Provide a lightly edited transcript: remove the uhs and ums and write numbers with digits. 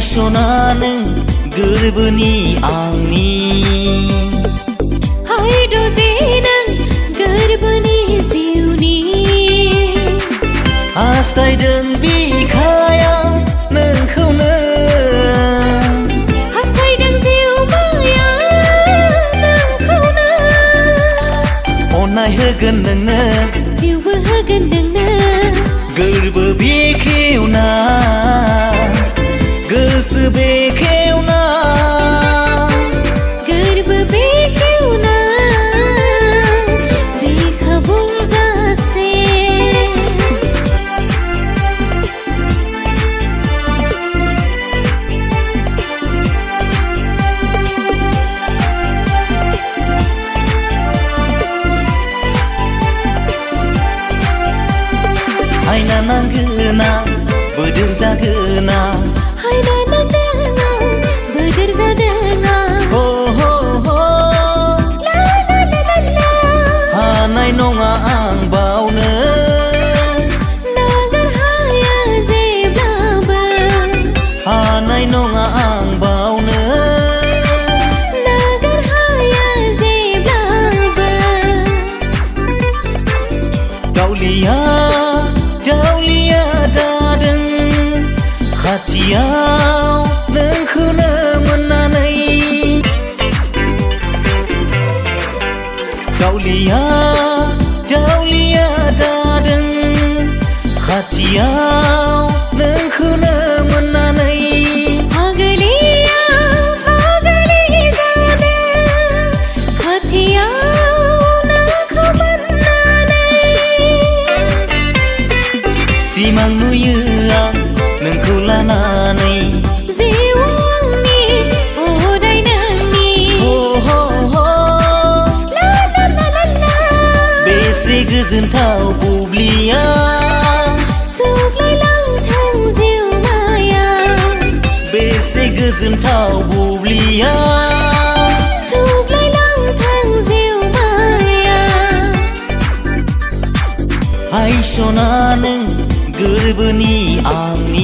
सना नों गोरबोनि आंनि हाय रजे नों गोरबोनि जिउनि हास्थायदों बिखाया नोंखौनो हास्थायदों जिउमाया नोंखौनो अननाय होगोन नोंनो जिउबो होगोन नोंनो गोरबो बेखेवना गोसो बेखेवना गोरबो बेखेवना बिखा बुंजासे आयना नांगोना बोदोर जागोना हायना नांदोंना बोदोर जादोंना हो हो हो ला ला ला ला ला हानाय नङा आं बावनो नागार हाया जेब्लाबो हानाय नङा आं बावनो नागार हाया जेब्लाबो जावलिया जावलिया जादों खाथियाव नोंखौनो मोननानै जावलिया जावलिया जादों खाथियाव नोंखौनो मोननानै फागलिया फागलि जादों खाथियाव नोंखौ मोननानै सिमां नुयो आं नोंखौ लानानै जिउ आंनि अराय नोंनि हो हो हो ला ला ला ला ला बेसे गोजोनथाव बुब्लिया सुग्लायलांथों जिउमाया बेसे गोजोनथाव बुब्लिया सुग्लायलांथों जिउमाया हाय सना नों गोरबोनि आंनि